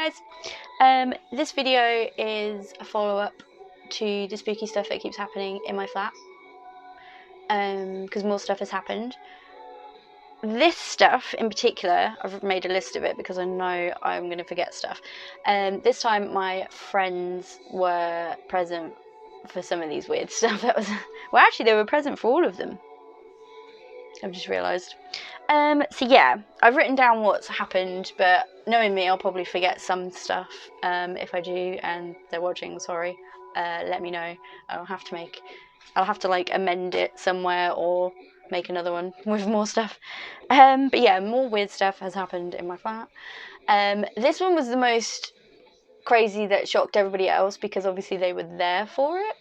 guys, this video is a follow-up to the spooky stuff that keeps happening in my flat, because more stuff has happened. This stuff in particular, I've made a list of it because I know I'm going to forget stuff. This time my friends were present for some of these weird stuff. That was, well, actually they were present for all of them, I've just realised. So yeah, I've written down what's happened, but knowing me, I'll probably forget some stuff. If I do and they're watching, sorry, let me know. I'll have to like amend it somewhere or make another one with more stuff. But yeah, more weird stuff has happened in my flat. This one was the most crazy that shocked everybody else because obviously they were there for it.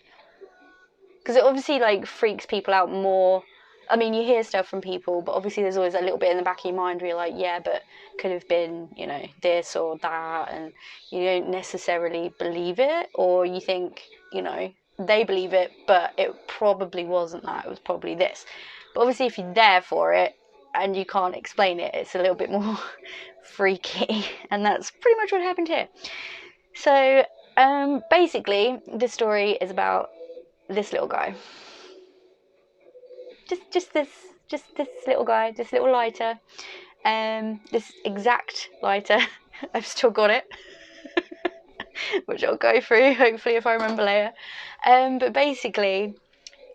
Because it obviously like freaks people out more. I mean, you hear stuff from people, but obviously there's always a little bit in the back of your mind where you're like, yeah, but could have been, you know, this or that, and you don't necessarily believe it, or you think, you know, they believe it, but it probably wasn't that, it was probably this. But obviously if you're there for it and you can't explain it, it's a little bit more freaky, and that's pretty much what happened here. So basically this story is about this little guy. Just this little guy, this little lighter, this exact lighter. I've still got it, which I'll go through hopefully if I remember later. But basically,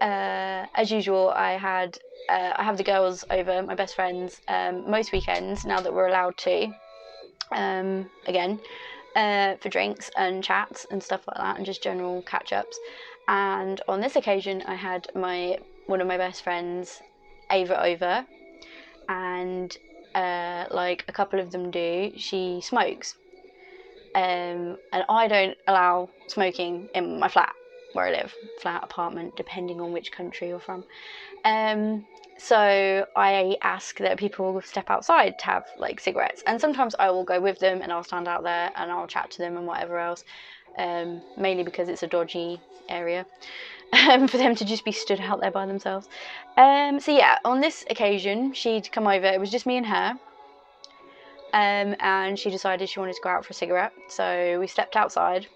as usual, I have the girls over, my best friends, most weekends now that we're allowed to, again, for drinks and chats and stuff like that, and just general catch-ups. And on this occasion, I had one of my best friends, Ava, over, and like a couple of them do, she smokes, and I don't allow smoking in my flat where I live, flat, apartment, depending on which country you're from. So I ask that people step outside to have like cigarettes, and sometimes I will go with them and I'll stand out there and I'll chat to them and whatever else, mainly because it's a dodgy area. For them to just be stood out there by themselves. So yeah, on this occasion, she'd come over. It was just me and her. And she decided she wanted to go out for a cigarette. So we stepped outside,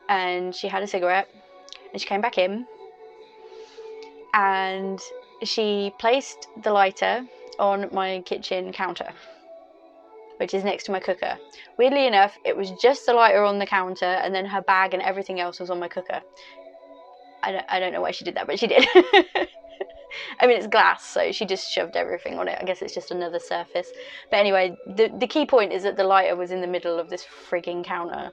and she had a cigarette, and she came back in, and she placed the lighter on my kitchen counter, which is next to my cooker. Weirdly enough, it was just the lighter on the counter, and then her bag and everything else was on my cooker. I don't know why she did that, but she did. I mean, it's glass, so she just shoved everything on it. I guess it's just another surface. But anyway, the key point is that the lighter was in the middle of this frigging counter,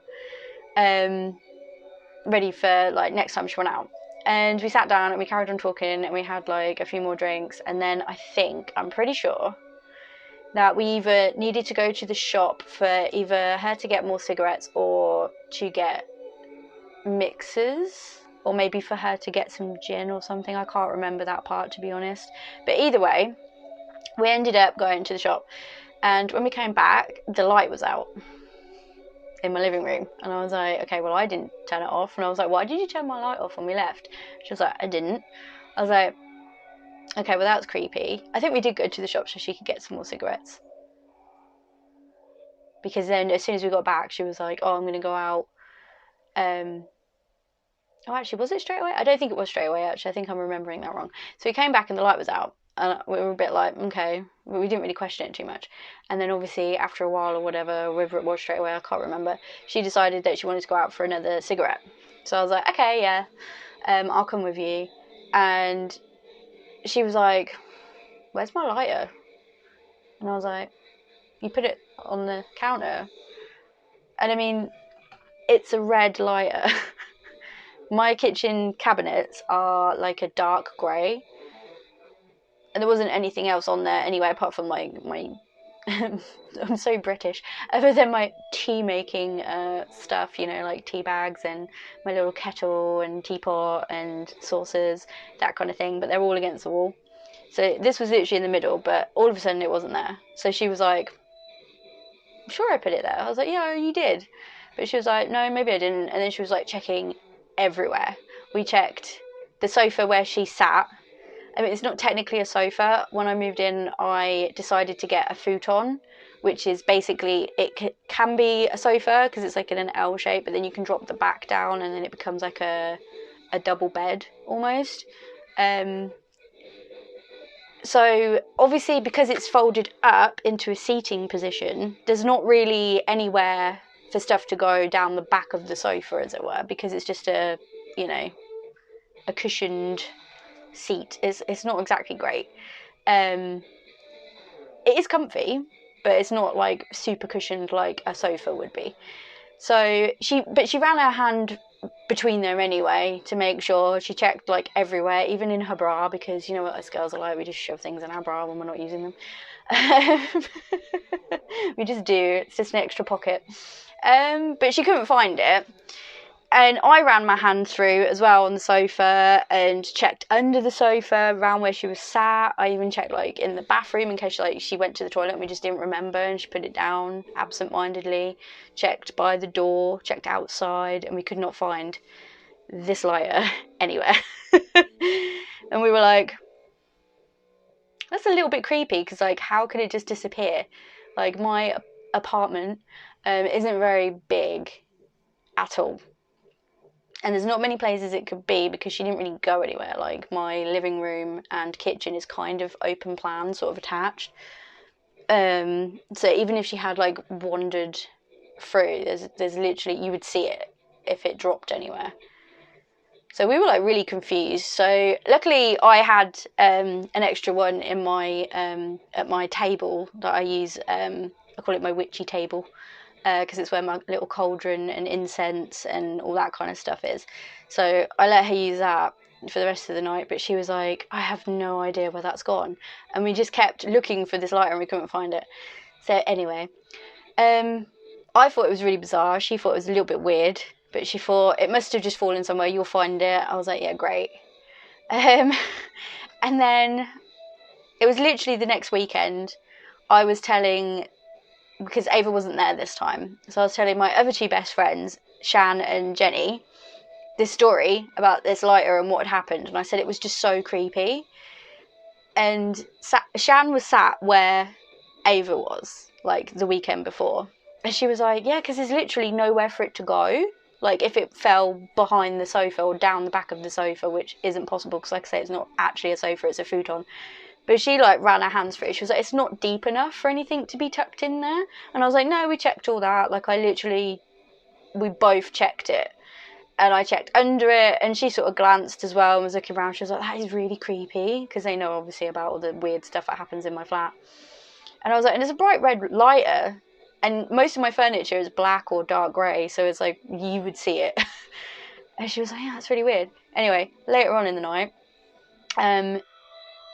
ready for, like, next time she went out. And we sat down and we carried on talking, and we had, like, a few more drinks. And then I'm pretty sure that we either needed to go to the shop for either her to get more cigarettes or to get mixers, or maybe for her to get some gin or something. I can't remember that part, to be honest. But either way, we ended up going to the shop, and when we came back, the light was out in my living room, and I was like, okay, well, I didn't turn it off. And I was like, why did you turn my light off when we left? She was like, I didn't. I was like, okay, well, that's creepy. I think we did go to the shop so she could get some more cigarettes, because then as soon as we got back, she was like, oh, I'm gonna go out. Oh, actually, was it straight away? I don't think it was straight away, actually. I think I'm remembering that wrong. So we came back and the light was out, and we were a bit like, okay, but we didn't really question it too much. And then obviously after a while or whatever, whether it was straight away, I can't remember, she decided that she wanted to go out for another cigarette. So I was like, okay, yeah, I'll come with you. And she was like, where's my lighter? And I was like, you put it on the counter. And I mean, it's a red lighter. My kitchen cabinets are like a dark grey, and there wasn't anything else on there anyway apart from my I'm so British, other than my tea making stuff, you know, like tea bags and my little kettle and teapot and saucers, that kind of thing, but they're all against the wall. So this was literally in the middle, but all of a sudden it wasn't there. So she was like, I'm sure I put it there. I was like, yeah, you did. But she was like, no, maybe I didn't. And then she was like checking everywhere. We checked the sofa where she sat. I mean, it's not technically a sofa. When I moved in, I decided to get a futon, which is basically, it can be a sofa because it's like in an L shape, but then you can drop the back down and then it becomes like a double bed almost. So obviously, because it's folded up into a seating position, there's not really anywhere for stuff to go down the back of the sofa, as it were, because it's just a cushioned seat. It's not exactly great. It is comfy, but it's not like super cushioned like a sofa would be. So she ran her hand between them anyway to make sure. She checked like everywhere, even in her bra, because you know what us girls are like, we just shove things in our bra when we're not using them. We just do, it's just an extra pocket. But she couldn't find it. And I ran my hand through as well on the sofa and checked under the sofa, around where she was sat. I even checked like in the bathroom in case she went to the toilet and we just didn't remember and she put it down absent-mindedly. Checked by the door, checked outside, and we could not find this lighter anywhere. And we were like, that's a little bit creepy, because like, how could it just disappear? Like, my apartment isn't very big at all. And there's not many places it could be because she didn't really go anywhere. Like, my living room and kitchen is kind of open plan, sort of attached. So even if she had like wandered through, there's literally, you would see it if it dropped anywhere. So we were like really confused. So luckily I had an extra one in my at my table that I use. I call it my witchy table. Because it's where my little cauldron and incense and all that kind of stuff is. So I let her use that for the rest of the night, but she was like, I have no idea where that's gone. And we just kept looking for this lighter and we couldn't find it. So anyway, I thought it was really bizarre. She thought it was a little bit weird, but she thought it must have just fallen somewhere. You'll find it. I was like, yeah, great. And then it was literally the next weekend. I was telling, because Ava wasn't there this time, so I was telling my other two best friends, Shan and Jenny, this story about this lighter and what had happened, and I said it was just so creepy. And Shan was sat where Ava was, like the weekend before, and she was like, yeah, because there's literally nowhere for it to go. Like, if it fell behind the sofa or down the back of the sofa, which isn't possible because, like I say, it's not actually a sofa, it's a futon. But she like ran her hands through it. She was like, it's not deep enough for anything to be tucked in there. And I was like, no, we checked all that. Like, we both checked it. And I checked under it, and she sort of glanced as well and was looking around. She was like, that is really creepy, because they know obviously about all the weird stuff that happens in my flat. And I was like, and it's a bright red lighter, and most of my furniture is black or dark grey, so it's like, you would see it. And she was like, yeah, that's really weird. Anyway, later on in the night,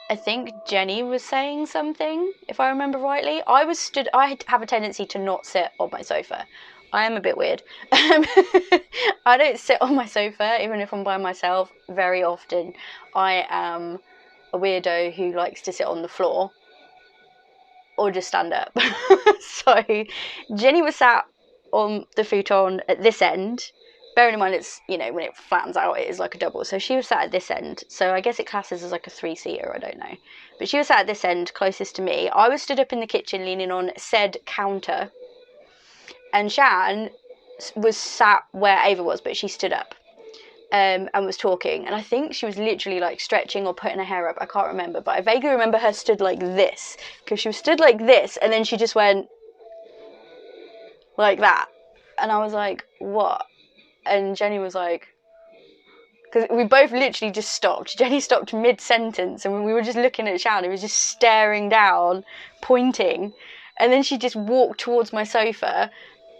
I think Jenny was saying something, if I remember rightly. I have a tendency to not sit on my sofa. I am a bit weird. I don't sit on my sofa, even if I'm by myself, very often. I am a weirdo who likes to sit on the floor or just stand up. So Jenny was sat on the futon at this end. Bearing in mind, it's, you know, when it flattens out, it is like a double. So she was sat at this end. So I guess it classes as like a 3-seater, I don't know. But she was sat at this end, closest to me. I was stood up in the kitchen, leaning on said counter. And Shan was sat where Ava was, but she stood up and was talking. And I think she was literally like stretching or putting her hair up. I can't remember. But I vaguely remember her stood like this. Because she was stood like this. And then she just went like that. And I was like, what? And Jenny was like, because we both literally just stopped. Jenny stopped mid-sentence, and when we were just looking at Shan, he was just staring down, pointing, and then she just walked towards my sofa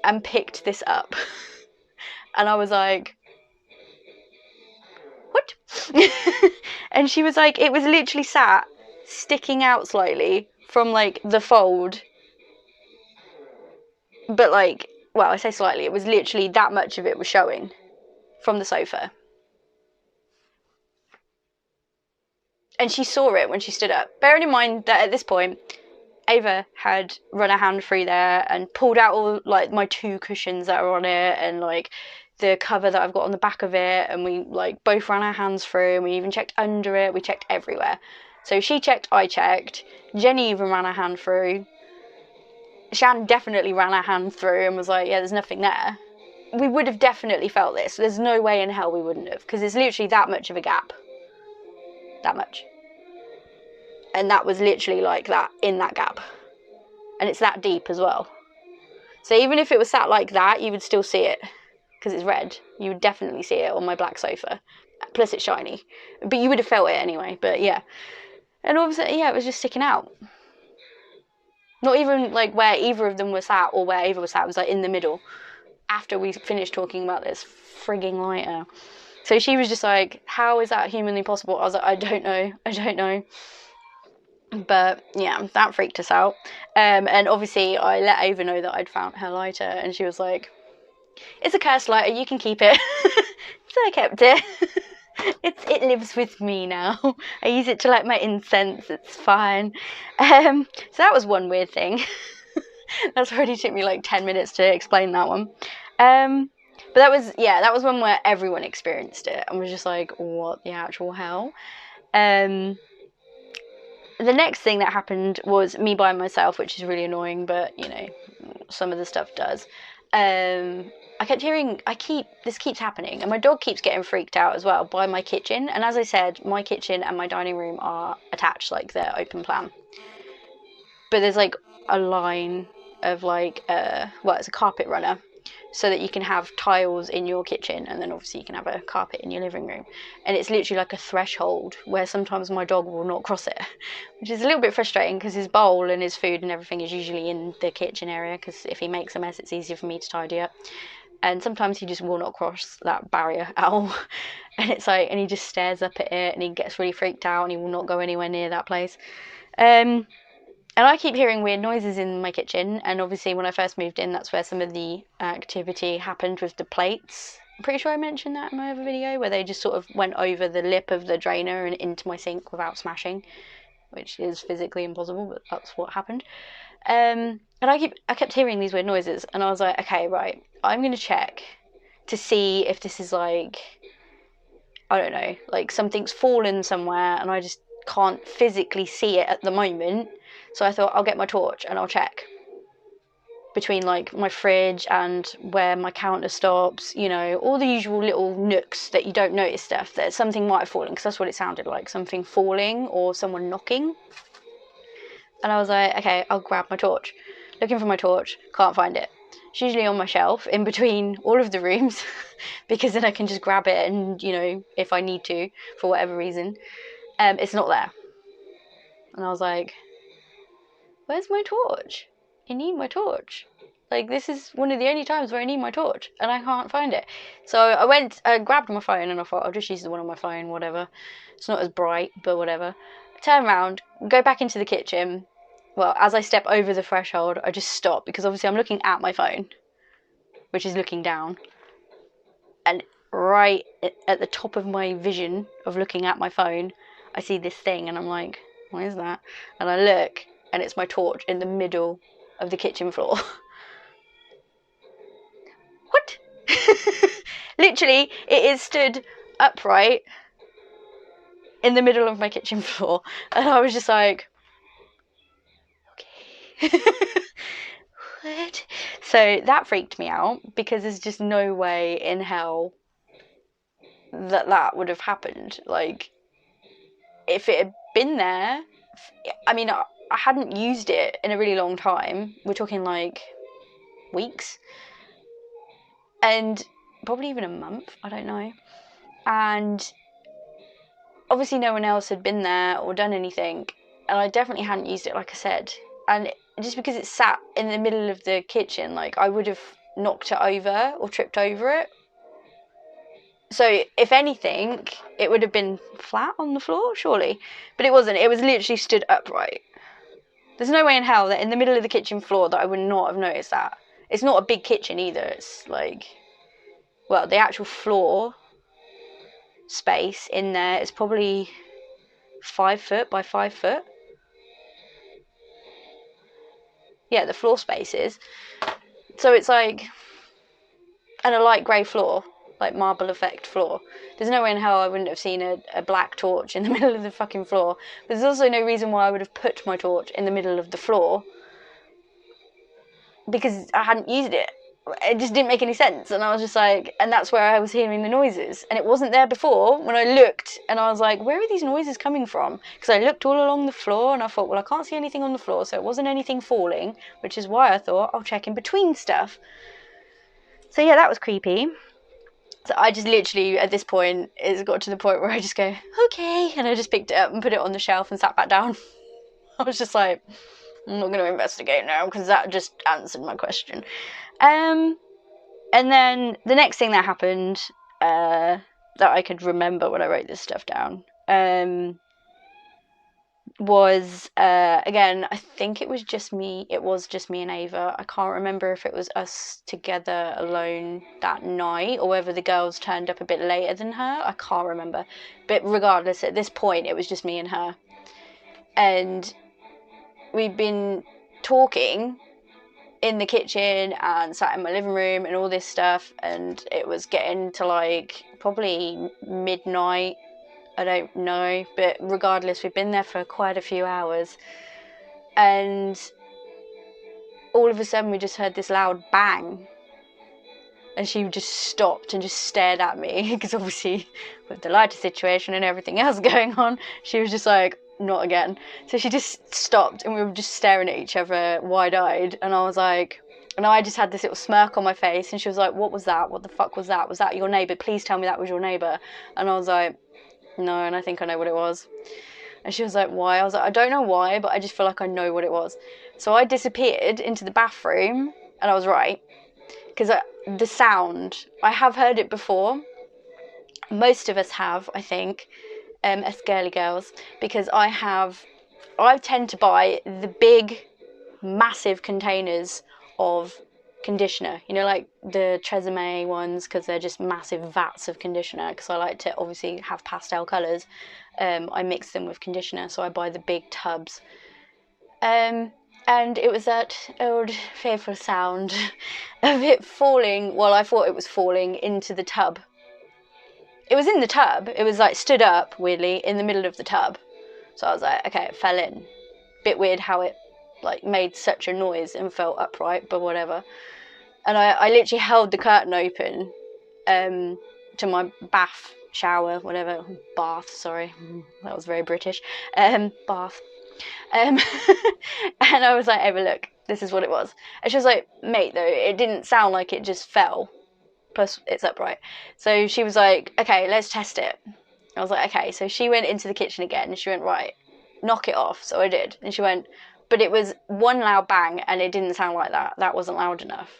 and picked this up. And I was like, what? And she was like, it was literally sat, sticking out slightly from like the fold, but like, well, I say slightly, it was literally that much of it was showing from the sofa. And she saw it when she stood up. Bearing in mind that at this point, Ava had run her hand through there and pulled out all like my 2 cushions that are on it and like the cover that I've got on the back of it, and we like both ran our hands through, and we even checked under it, we checked everywhere. So she checked, I checked, Jenny even ran her hand through. Shan definitely ran her hand through and was like, yeah, there's nothing there. We would have definitely felt this. There's no way in hell we wouldn't have, because it's literally that much of a gap. That much. And that was literally like that, in that gap. And it's that deep as well. So even if it was sat like that, you would still see it, because it's red. You would definitely see it on my black sofa. Plus it's shiny. But you would have felt it anyway, but yeah. And all of a sudden, yeah, it was just sticking out. Not even like where either of them was sat or where Ava was sat. It was like in the middle. After we finished talking about this frigging lighter. So she was just like, how is that humanly possible? I was like, I don't know. But yeah, that freaked us out. And obviously I let Ava know that I'd found her lighter, and she was like, it's a cursed lighter, you can keep it. So I kept it. It lives with me now. I use it to light my incense, it's fine. So that was one weird thing. That's already took me like 10 minutes to explain that one. But that was one where everyone experienced it and was just like, what the actual hell? The next thing that happened was me by myself, which is really annoying, but you know, some of the stuff does. I kept hearing, this keeps happening, and my dog keeps getting freaked out as well by my kitchen. And as I said, my kitchen and my dining room are attached, like they're open plan. But there's like a line of like, it's a carpet runner, so that you can have tiles in your kitchen, and then obviously you can have a carpet in your living room. And it's literally like a threshold where sometimes my dog will not cross it, which is a little bit frustrating because his bowl and his food and everything is usually in the kitchen area, because if he makes a mess, it's easier for me to tidy up. And sometimes he just will not cross that barrier at all. And it's like, and he just stares up at it and he gets really freaked out and he will not go anywhere near that place. And I keep hearing weird noises in my kitchen, and obviously when I first moved in, that's where some of the activity happened with the plates. I'm pretty sure I mentioned that in my other video, where they just sort of went over the lip of the drainer and into my sink without smashing, which is physically impossible, but that's what happened. And I kept hearing these weird noises, and I was like, okay, right, I'm going to check to see if this is like, I don't know, like something's fallen somewhere and I just can't physically see it at the moment. So I thought, I'll get my torch and I'll check between like my fridge and where my counter stops, you know, all the usual little nooks that you don't notice stuff, that something might have fallen, because that's what it sounded like, something falling or someone knocking. And I was like, okay, I'll grab my torch. Looking for my torch, can't find it. It's usually on my shelf in between all of the rooms, because then I can just grab it and, you know, if I need to, for whatever reason. It's not there. And I was like, where's my torch? I need my torch. Like, this is one of the only times where I need my torch, and I can't find it. So I grabbed my phone, and I thought, I'll just use the one on my phone, whatever. It's not as bright, but whatever. Turn around, go back into the kitchen. Well, as I step over the threshold, I just stop, because obviously I'm looking at my phone, which is looking down. And right at the top of my vision of looking at my phone, I see this thing, and I'm like, what is that? And I look, and it's my torch in the middle of the kitchen floor. What? Literally, it is stood upright in the middle of my kitchen floor. And I was just like, okay. What? So that freaked me out, because there's just no way in hell that would have happened. Like, if it had been there, I mean, I hadn't used it in a really long time. We're talking like weeks, and probably even a month, I don't know. And obviously no one else had been there or done anything, and I definitely hadn't used it, like I said. And just because it sat in the middle of the kitchen, like, I would have knocked it over or tripped over it. So if anything, it would have been flat on the floor, surely. But it wasn't. It was literally stood upright. There's no way in hell that in the middle of the kitchen floor that I would not have noticed that. It's not a big kitchen either. It's like, well, the actual floor space in there is probably 5 foot by 5 foot. Yeah, the floor space is. So it's like, and a light grey floor, like marble effect floor. There's no way in hell I wouldn't have seen a black torch in the middle of the fucking floor. But there's also no reason why I would have put my torch in the middle of the floor. because I hadn't used it. It just didn't make any sense, and I was just like, and that's where I was hearing the noises, and it wasn't there before when I looked, and I was like, where are these noises coming from? Because I looked all along the floor, and I thought, well, I can't see anything on the floor, so it wasn't anything falling, which is why I thought I'll check in between stuff. So yeah, that was creepy. So I just literally, at this point, it's got to the point where I just go, okay, and I just picked it up and put it on the shelf and sat back down. I was just like, I'm not going to investigate now, because that just answered my question. And then the next thing that happened, that I could remember when I wrote this stuff down, was, again, I think it was just me and Ava. I can't remember if it was us together alone that night, or whether the girls turned up a bit later than her. I can't remember. But regardless, at this point, it was just me and her. And we'd been talking in the kitchen and sat in my living room and all this stuff, and it was getting to like probably midnight, I don't know, but regardless, we've been there for quite a few hours, and all of a sudden we just heard this loud bang, and she just stopped and just stared at me, because obviously with the lighter situation and everything else going on, she was just like, not again. So she just stopped, and we were just staring at each other wide-eyed, and I was like, and I just had this little smirk on my face, and she was like, what was that? What the fuck was that? Was that your neighbour? Please tell me that was your neighbour. And I was like, no, and I think I know what it was. And she was like, why? I was like, I don't know why, but I just feel like I know what it was. So I disappeared into the bathroom, and I was right, because the sound, I have heard it before. Most of us have, I think, as girly girls, because I tend to buy the big, massive containers of conditioner, you know, like the Tresemme ones, because they're just massive vats of conditioner, because I like to obviously have pastel colours. I mix them with conditioner, so I buy the big tubs. And it was that old fearful sound of it falling, well, I thought it was falling into the tub. It was in the tub. It was like stood up, weirdly, in the middle of the tub. So I was like, okay, it fell in. Bit weird how it like made such a noise and felt upright, but whatever. And I literally held the curtain open to my bath, shower, whatever. Bath, sorry. That was very British. Bath. And I was like, Ava, look, this is what it was. And she was like, mate, though, it didn't sound like it just fell. Plus it's upright. So she was like, okay, let's test it. I was like, okay. So she went into the kitchen again, and she went, right, knock it off. So I did. And she went, but it was one loud bang, and it didn't sound like that. That wasn't loud enough.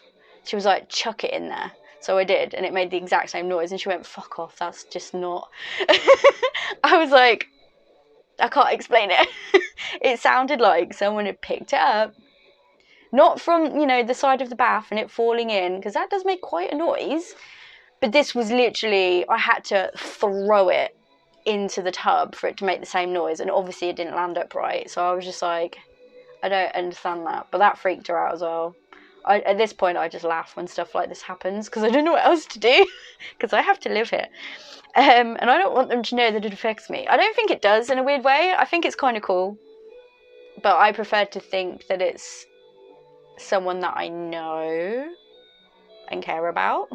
She was like, chuck it in there. So I did, and it made the exact same noise. And she went, fuck off, that's just not. I was like, I can't explain it. It sounded like someone had picked it up, not from, you know, the side of the bath and it falling in, because that does make quite a noise. But this was literally, I had to throw it into the tub for it to make the same noise. And obviously it didn't land upright. So I was just like, I don't understand that. But that freaked her out as well. At this point, I just laugh when stuff like this happens, because I don't know what else to do, because I have to live here. And I don't want them to know that it affects me. I don't think it does in a weird way. I think it's kind of cool. But I prefer to think that it's someone that I know and care about,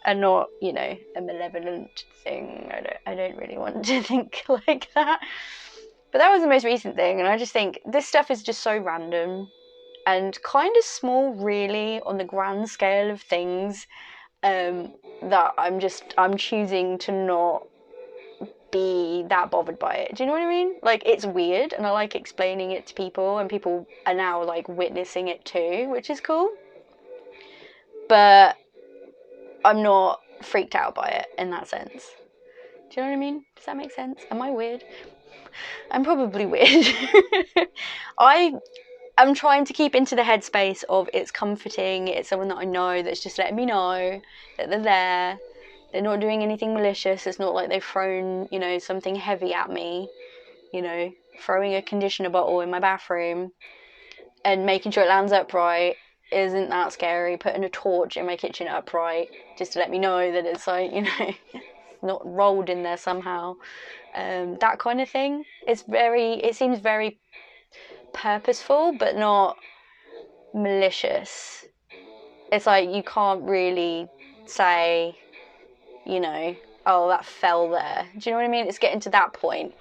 and not, you know, a malevolent thing. I don't really want to think like that. But that was the most recent thing, and I just think this stuff is just so random and kind of small, really, on the grand scale of things, that I'm choosing to not be that bothered by it. Do you know what I mean? Like, it's weird, and I like explaining it to people, and people are now like witnessing it too, which is cool. But I'm not freaked out by it in that sense. Do you know what I mean? Does that make sense? Am I weird? I'm probably weird. I'm trying to keep into the headspace of it's comforting, it's someone that I know that's just letting me know that they're there. They're not doing anything malicious. It's not like they've thrown, you know, something heavy at me, you know, throwing a conditioner bottle in my bathroom and making sure it lands upright isn't that scary. Putting a torch in my kitchen upright just to let me know that it's like, you know, not rolled in there somehow. That kind of thing. It seems very purposeful, but not malicious. It's like you can't really say, you know, oh, that fell there. Do you know what I mean? It's getting to that point.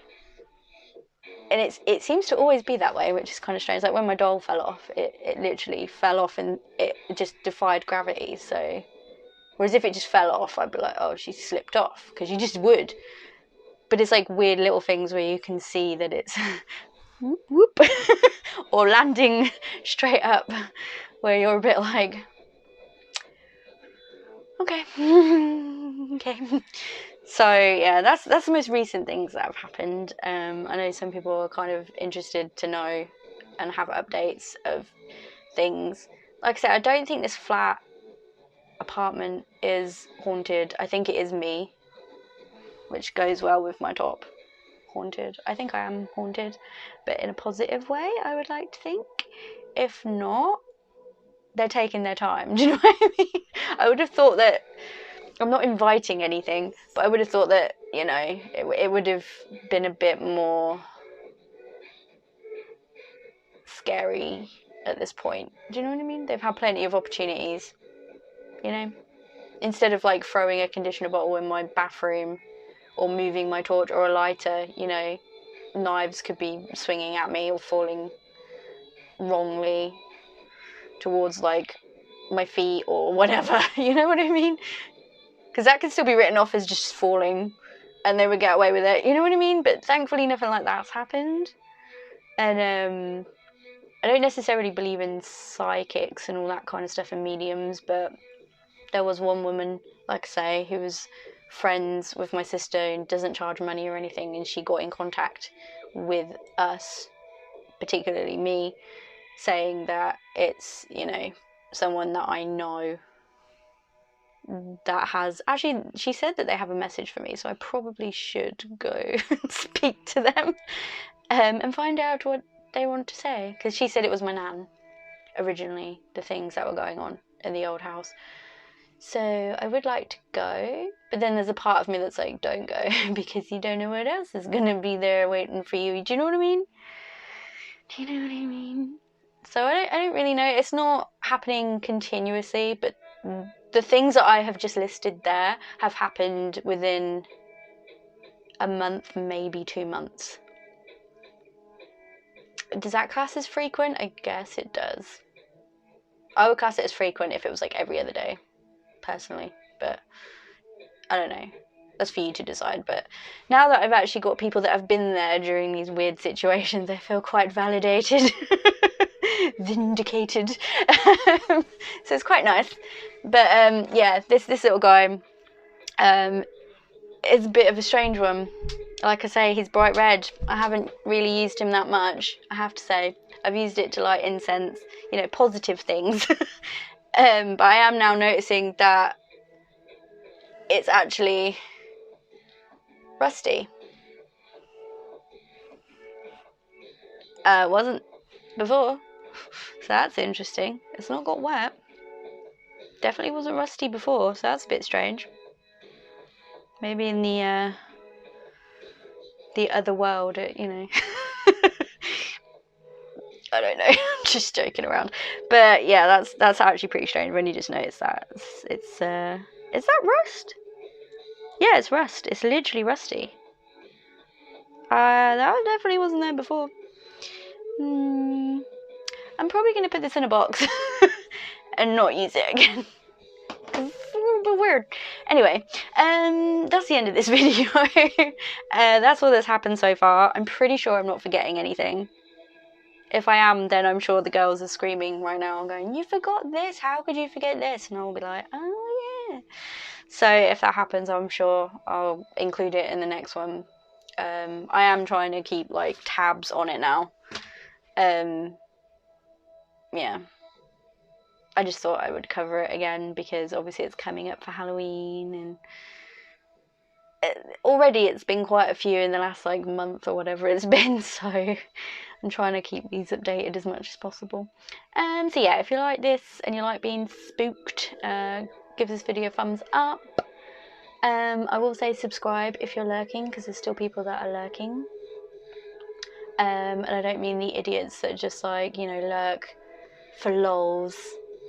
And it seems to always be that way, which is kind of strange. Like when my doll fell off, it literally fell off and it just defied gravity. So, whereas if it just fell off, I'd be like, oh, she slipped off, because you just would. But it's like weird little things where you can see that it's whoop, whoop, or landing straight up, where you're a bit like, okay, okay. So yeah, that's the most recent things that have happened. I know some people are kind of interested to know and have updates of things. Like I said, I don't think this flat apartment is haunted. I think it is me, which goes well with my top. Haunted. I think I am haunted, but in a positive way, I would like to think. If not, they're taking their time. Do you know what I mean? I would have thought that I'm not inviting anything, but I would have thought that, you know, it would have been a bit more scary at this point. Do you know what I mean? They've had plenty of opportunities, you know? Instead of like throwing a conditioner bottle in my bathroom or moving my torch or a lighter, you know, knives could be swinging at me or falling wrongly towards like my feet or whatever. You know what I mean? Because that could still be written off as just falling and they would get away with it. You know what I mean? But thankfully nothing like that's happened. And I don't necessarily believe in psychics and all that kind of stuff and mediums, but there was one woman, like I say, who was friends with my sister and doesn't charge money or anything, and she got in contact with us, particularly me, saying that it's, you know, someone that I know that has, actually, she said that they have a message for me, so I probably should go and speak to them and find out what they want to say, because she said it was my nan originally, the things that were going on in the old house. So I would like to go, but then there's a part of me that's like, don't go, because you don't know what else is going to be there waiting for you. Do you know what I mean? Do you know what I mean? So I don't really know. It's not happening continuously, but the things that I have just listed there have happened within a month, maybe 2 months. Does that class as frequent? I guess it does. I would class it as frequent if it was like every other day, personally, but I don't know. That's for you to decide. But now that I've actually got people that have been there during these weird situations, I feel quite validated, vindicated. So it's quite nice. But yeah, this little guy is a bit of a strange one. Like I say, he's bright red. I haven't really used him that much, I have to say. I've used it to light incense, you know, positive things. But I am now noticing that it's actually rusty. It wasn't before, so that's interesting. It's not got wet. Definitely wasn't rusty before, so that's a bit strange. Maybe in the other world, you know. I don't know. Just joking around. But yeah, that's actually pretty strange when you just notice that. It's is that rust? Yeah, it's rust. It's literally rusty. That definitely wasn't there before. I'm probably going to put this in a box and not use it again. It's a little bit weird. Anyway, that's the end of this video. That's all that's happened so far. I'm pretty sure I'm not forgetting anything. If I am, then I'm sure the girls are screaming right now and going, you forgot this, how could you forget this? And I'll be like, oh yeah. So if that happens, I'm sure I'll include it in the next one. I am trying to keep like tabs on it now. Yeah. I just thought I would cover it again because obviously it's coming up for Halloween, and already it's been quite a few in the last like month or whatever it's been, so I'm trying to keep these updated as much as possible. So yeah, if you like this and you like being spooked, give this video a thumbs up. I will say subscribe if you're lurking, because there's still people that are lurking. And I don't mean the idiots that just like, you know, lurk for lols,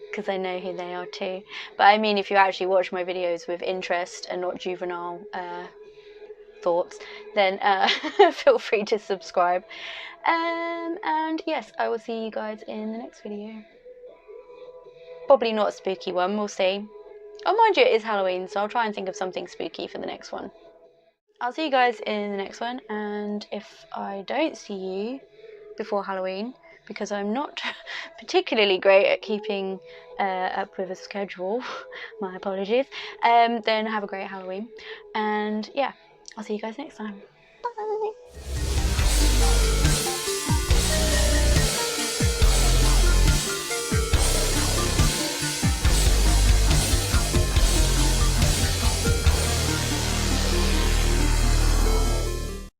because I know who they are too. But I mean, if you actually watch my videos with interest and not juvenile thoughts, then feel free to subscribe. And yes, I will see you guys in the next video. Probably not a spooky one, we'll see. Oh, mind you, it is Halloween, so I'll try and think of something spooky for the next one. I'll see you guys in the next one, and if I don't see you before Halloween, because I'm not particularly great at keeping up with a schedule, my apologies, then have a great Halloween, and yeah, I'll see you guys next time.